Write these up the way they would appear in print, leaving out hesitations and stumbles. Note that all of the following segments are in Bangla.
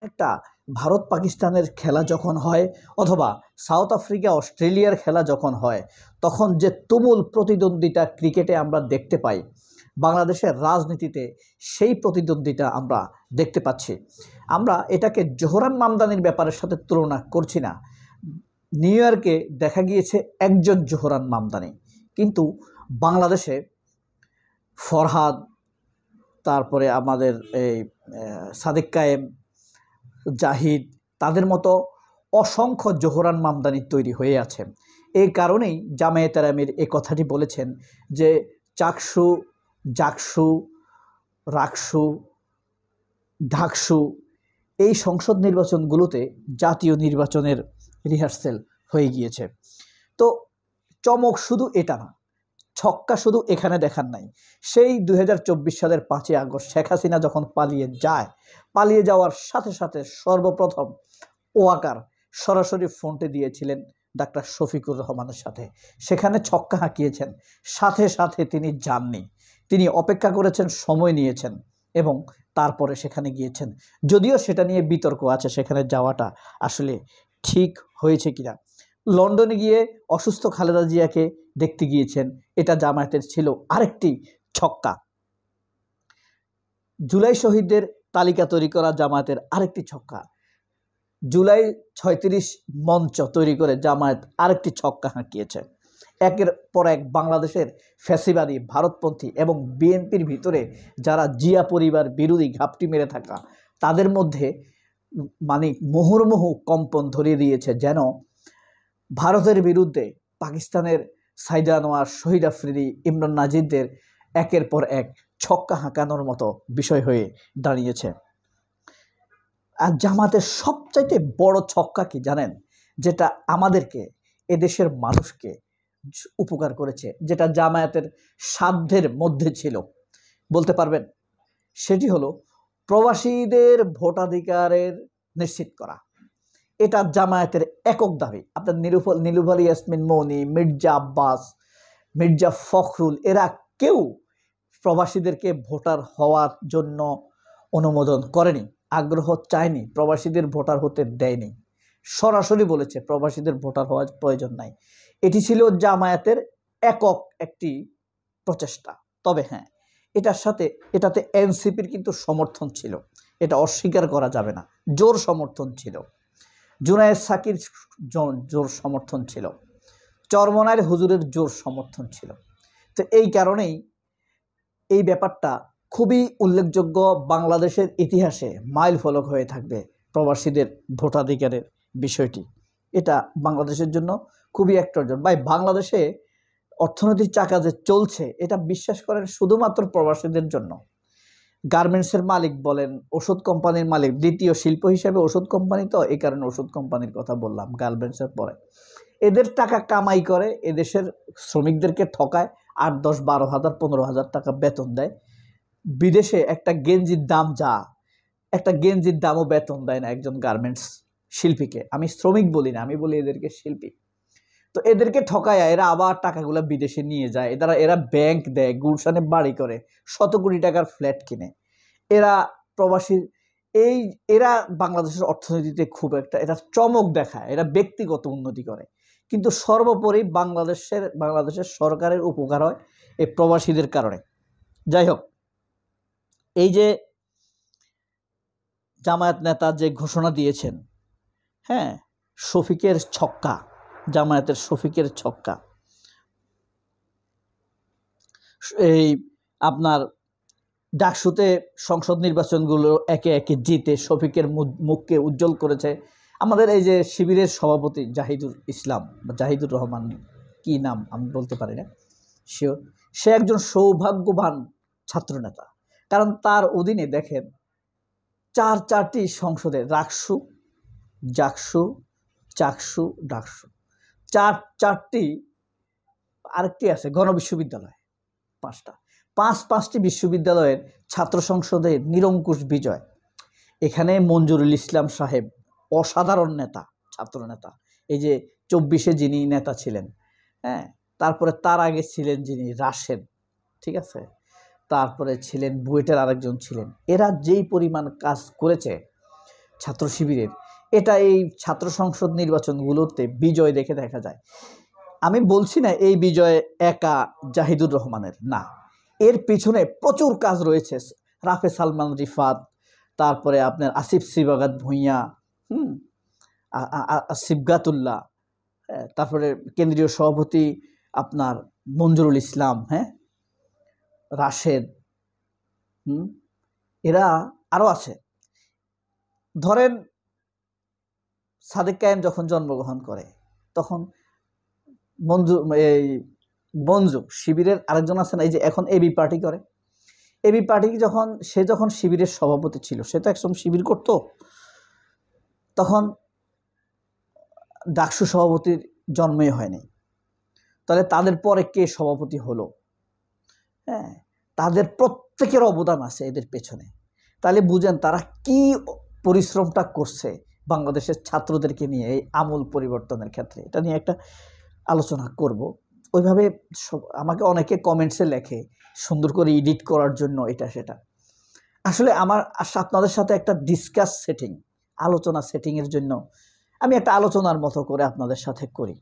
একটা ভারত পাকিস্তানের খেলা যখন হয় অথবা সাউথ আফ্রিকা অস্ট্রেলিয়ার খেলা যখন হয়, তখন যে তুমুল প্রতিদ্বন্দ্বিতা ক্রিকেটে আমরা দেখতে পাই, বাংলাদেশের রাজনীতিতে সেই প্রতিদ্বন্দ্বিতা আমরা দেখতে পাচ্ছি। আমরা এটাকে জোহরান মামদানির ব্যাপারের সাথে তুলনা করছি না। নিউ ইয়র্কে দেখা গিয়েছে একজন জোহরান মামদানি, কিন্তু বাংলাদেশে ফরহাদ, তারপরে আমাদের এই সাদিক কায়েম, জাহিদ, তাদের মতো অসংখ্য জোহরান মামদানি তৈরি হয়ে আছে। এই কারণেই জামায়াতে আমির এই কথাটি বলেছেন যে চাকসু, জাকসু, রাকসু, ঢাকসু এই সংসদ নির্বাচনগুলোতে জাতীয় নির্বাচনের রিহার্সেল হয়ে গিয়েছে। তো চমক শুধু এটা না, ছক্কা শুধু এখানে দেখার নাই। সেই 2024 সালের 5ই আগস্ট শেখ হাসিনা যখন পালিয়ে যাওয়ার সাথে সাথে সর্বপ্রথম ওয়াকার সরাসরি ফ্রন্টে দিয়েছিলেন ডাক্তার শফিকুর রহমানের সাথে। সেখানে ছক্কা হাঁকিয়েছেন, সাথে সাথে তিনি যাননি, তিনি অপেক্ষা করেছেন, সময় নিয়েছেন এবং তারপরে সেখানে গিয়েছেন। যদিও সেটা নিয়ে বিতর্ক আছে সেখানে যাওয়াটা আসলে ঠিক হয়েছে কিনা। লন্ডনে গিয়ে অসুস্থ খালেদা জিয়াকে দেখতে গিয়েছেন, এটা জামায়াতের ছিল আরেকটি ছক্কা। জুলাই শহীদদের তালিকা তৈরি করা জামায়াতের আরেকটি ছক্কা। জুলাই 36 মঞ্চ তৈরি করে জামায়াত আরেকটি ছক্কা হাঁকিয়েছে। একের পর এক বাংলাদেশের ফ্যাসিবাদী, ভারতপন্থী এবং বিএনপির ভিতরে যারা জিয়া পরিবার বিরোধী ঘাপটি মেরে থাকা, তাদের মধ্যে মুহুর্মুহু কম্পন ধরিয়ে দিয়েছে, যেন ভারতের বিরুদ্ধে পাকিস্তানের সাইদা আনোয়ার, শহীদ আফ্রিদি, ইমরান নাজিরদের একের পর এক ছক্কা হাঁকানোর মতো বিষয় হয়ে দাঁড়িয়েছে। আর জামাতের সবচাইতে বড় ছক্কা কি জানেন? যেটা আমাদেরকে, এদেশের মানুষকে উপকার করেছে, যেটা জামায়াতের সাধ্যের মধ্যে ছিল, বলতে পারবেন? সেটি হলো প্রবাসীদের ভোটাধিকারের নিশ্চিত করা। এটা জামায়াতের একক দাবি। আপনার নীলুফালি ইয়াসমিন মনি, মির্জা আব্বাস, মির্জা ফখরুল, এরা কেউ প্রবাসীদেরকে ভোটার হওয়ার জন্য অনুমোদন করেনি, আগ্রহ চায়নি, প্রবাসীদের ভোটার হতে দেয়নি, সরাসরি বলেছে প্রবাসীদের ভোটার হওয়ার প্রয়োজন নাই। এটি ছিল জামায়াতের একক একটি প্রচেষ্টা। তবে হ্যাঁ, এটাতে এনসিপির কিন্তু সমর্থন ছিল, এটা অস্বীকার করা যাবে না। জোর সমর্থন ছিল, জুনায়েদ সাকির জোর সমর্থন ছিল, চরমনায়ের হুজুরের জোর সমর্থন ছিল। তো এই কারণেই এই ব্যাপারটা খুবই উল্লেখযোগ্য, বাংলাদেশের ইতিহাসে মাইল ফলক হয়ে থাকবে প্রবাসীদের ভোটাধিকারের বিষয়টি। এটা বাংলাদেশের জন্য খুবই একটা অর্জন। ভাই, বাংলাদেশে অর্থনৈতিক চাকা যে চলছে, এটা বিশ্বাস করেন শুধুমাত্র প্রবাসীদের জন্য। গার্মেন্টসের মালিক বলেন, ওষুধ কোম্পানির মালিক, দ্বিতীয় শিল্প হিসেবে ওষুধ কোম্পানি, তো এই কারণে ওষুধ কোম্পানির কথা বললাম, গার্মেন্টসের পরে এদের টাকা কামাই করে এদেশের শ্রমিকদেরকে ঠকায়, 8, 10, 12 হাজার, 15 হাজার টাকা বেতন দেয়। বিদেশে একটা গেঞ্জির দাম একটা গেঞ্জির দামও বেতন দেয় না একজন গার্মেন্টস শিল্পীকে। আমি শ্রমিক বলি না, আমি বলি এদেরকে শিল্পী। তো এদেরকে ঠকায় এরা আবার টাকাগুলো বিদেশে নিয়ে যায়। এরা ব্যাংক দেয়, গুলশানে বাড়ি করে, শত কোটি টাকার ফ্ল্যাট কিনে। এরা প্রবাসী, এরা বাংলাদেশের অর্থনীতিতে খুব একটা এটা চমক দেখায়, এরা ব্যক্তিগত উন্নতি করে, কিন্তু সর্বোপরি বাংলাদেশের সরকারের উপকার হয় এই প্রবাসীদের কারণে। যাই হোক, এই যে জামায়াত নেতা যে ঘোষণা দিয়েছেন, হ্যাঁ, শফিকের ছক্কা, জামায়াতের শফিকের ছক্কা, এই আপনার ডাকসুতে সংসদ নির্বাচনগুলো একে একে জিতে শফিকের মুখকে উজ্জ্বল করেছে আমাদের এই যে শিবিরের সভাপতি জাহিদুর ইসলাম বা জাহিদুর রহমান, কি নাম আমি বলতে পারি না শিওর। সে একজন সৌভাগ্যবান ছাত্রনেতা, কারণ তার অধীনে দেখেন চারটি সংসদে, রাকসু, জাকসু, চাকসু, ডাকসু, চারটি, আরেকটি আছে গণবিশ্ববিদ্যালয়, পাঁচটি বিশ্ববিদ্যালয়ের ছাত্র সংসদে নিরঙ্কুশ বিজয়। এখানে মঞ্জুরুল ইসলাম সাহেব অসাধারণ নেতা, ছাত্র নেতা। এই যে 24-এ যিনি নেতা ছিলেন, হ্যাঁ, তারপরে তার আগে ছিলেন যিনি রাশেদ, ঠিক আছে, তারপরে ছিলেন বুয়েটের আরেকজন ছিলেন। এরা যেই পরিমাণ কাজ করেছে, ছাত্র শিবিরের, এটা এই ছাত্র সংসদ নির্বাচনগুলোতে বিজয় দেখে দেখা যায়। আমি বলছি না এই বিজয় একা জাহিদুর রহমানের, না, এর পিছনে প্রচুর কাজ রয়েছে। রাফে সালমান রিফাত, তারপরে আপনার আসিফ সিবাগাত ভুঁইয়া, সিবগাতুল্লাহ, তারপরে কেন্দ্রীয় সভাপতি আপনার মঞ্জুরুল ইসলাম, রাশেদ, এরা আরও আছে। ধরেন সাদেক কায়েম যখন জন্মগ্রহণ করে তখন মঞ্জু শিবিরের আরেকজন আছে না, এই যে এখন এবি পার্টি করে, এবি পার্টি যখন শিবিরের সভাপতি ছিল, সে তো একসময় শিবির করতো, তখন ডাকসু সভাপতির জন্মই হয়নি। তাহলে তাদের পরে কে সভাপতি হলো? তাদের প্রত্যেকের অবদান আছে এদের পেছনে। তাহলে বুঝেন তারা কি পরিশ্রমটা করছে বাংলাদেশের ছাত্রদেরকে নিয়ে এই আমূল পরিবর্তনের ক্ষেত্রে। এটা নিয়ে একটা আলোচনা করব। ওইভাবে আমাকে অনেকে কমেন্টসে লেখে সুন্দর করে এডিট করার জন্য এটা সেটা। আসলে আমার আপনাদের সাথে একটা ডিসকাস সেটিং, আলোচনা সেটিংয়ের জন্য আমি একটা আলোচনার মতো করে আপনাদের সাথে করি।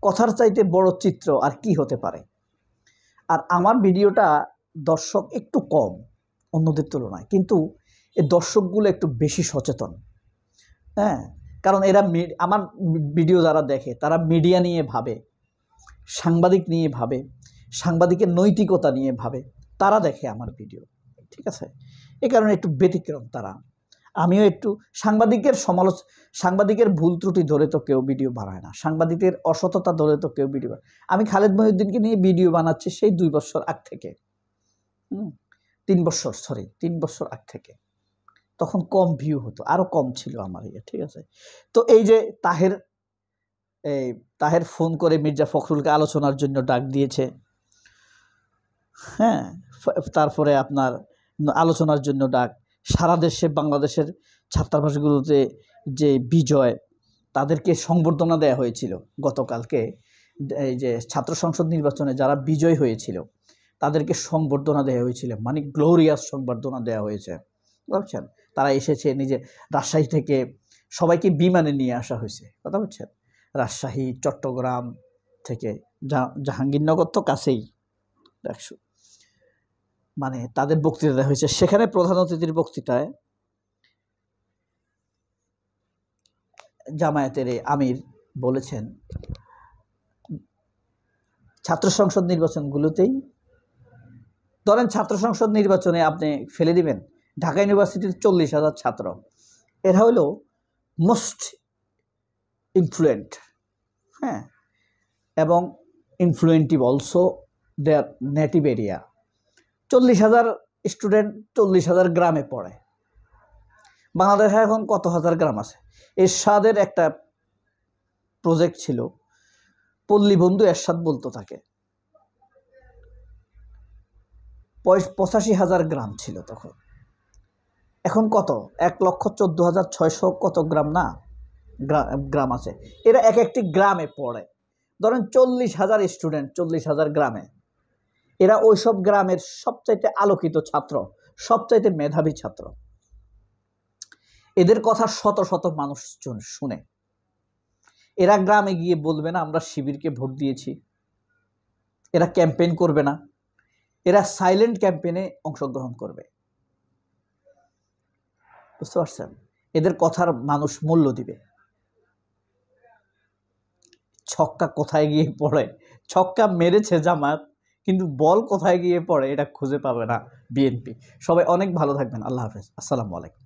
কথার চাইতে বড় চিত্র আর কি হতে পারে। আর আমার ভিডিওটা দর্শক একটু কম অন্যদের তুলনায়, কিন্তু এই দর্শকগুলো একটু বেশি সচেতন। কারণ এরা আমার ভিডিও যারা দেখে তারা মিডিয়া নিয়ে ভাবে, সাংবাদিক নিয়ে ভাবে, সাংবাদিকের নৈতিকতা নিয়ে ভাবে, তারা দেখে আমার ভিডিও, ঠিক আছে? এই কারণে একটু ব্যতিক্রম তারা। আমিও একটু সাংবাদিকের ভুল ত্রুটি ধরে তো কেউ ভিডিও বানায় না, সাংবাদিকের অসততা ধরে তো কেউ ভিডিও বানায়। আমি খালেদ মহিউদ্দিনকে নিয়ে ভিডিও বানাচ্ছি সেই 2 বছর আগ থেকে, 3 বছর আগ থেকে। তখন কম ভিউ হতো, আরও কম ছিল আমার ঠিক আছে? তো এই যে তাহের ফোন করে মির্জা ফখরুলকে আলোচনার জন্য ডাক দিয়েছে, তারপরে আপনার আলোচনার জন্য ডাক, সারা দেশে বাংলাদেশের ছাত্রাবাসগুলোতে যে বিজয়, তাদেরকে সংবর্ধনা দেওয়া হয়েছিল গতকালকে। এই যে ছাত্র সংসদ নির্বাচনে যারা বিজয় হয়েছিল তাদেরকে সংবর্ধনা দেওয়া হয়েছিল, মানে গ্লোরিয়াস সংবর্ধনা দেওয়া হয়েছে, বুঝছেন? তারা এসেছে নিজে রাজশাহী থেকে, সবাইকে বিমানে নিয়ে আসা হয়েছে, কথা বুঝছেন? রাজশাহী, চট্টগ্রাম থেকে, জাহাঙ্গীরনগর তো কাছেই, মানে তাদের বক্তৃতা দেওয়া হয়েছে। সেখানে প্রধান অতিথির বক্তৃতায় জামায়াতের আমির বলেছেন ছাত্র সংসদ নির্বাচনগুলোতেই, ধরেন ছাত্র সংসদ নির্বাচনে আপনি ফেলে দিবেন ঢাকা ইউনিভার্সিটির 40,000 ছাত্র, এরা হলো মোস্ট ইনফ্লুয়েন্ট, এবং influentive also their native area. 40,000 student 40,000 গ্রামে পড়ে। বাংলাদেশে এখন কত হাজার গ্রাম আছে? এরশাদের একটা প্রজেক্ট ছিল, পল্লী বন্ধু এরশাদ বলতো তাকে, 85,000 গ্রাম ছিল তখন। এখন কত? 1,14,600 কত গ্রাম না গ্রাম আছে। এরা এক একটি গ্রামে পড়ে। ধরেন 40,000 স্টুডেন্ট 40,000 গ্রামে, এরা ওইসব গ্রামের সবচাইতে আলোকিত ছাত্র, সবচাইতে মেধাবী ছাত্র। এদের কথা শত শত মানুষ শুনে। এরা গ্রামে গিয়ে বলবে না আমরা শিবিরকে ভোট দিয়েছি, এরা ক্যাম্পেইন করবে না, এরা সাইলেন্ট ক্যাম্পেইনে অংশগ্রহণ করবে, বুঝতে পারছেন? এদের কথার মানুষ মূল্য দিবে। ছক্কা কোথায় গিয়ে পড়ে, ছক্কা মেরেছে জামায়াত, কিন্তু বল কোথায় গিয়ে পড়ে এটা খুঁজে পাবে না বিএনপি। সবাই অনেক ভালো থাকবেন। আল্লাহ হাফেজ, আসসালামু আলাইকুম।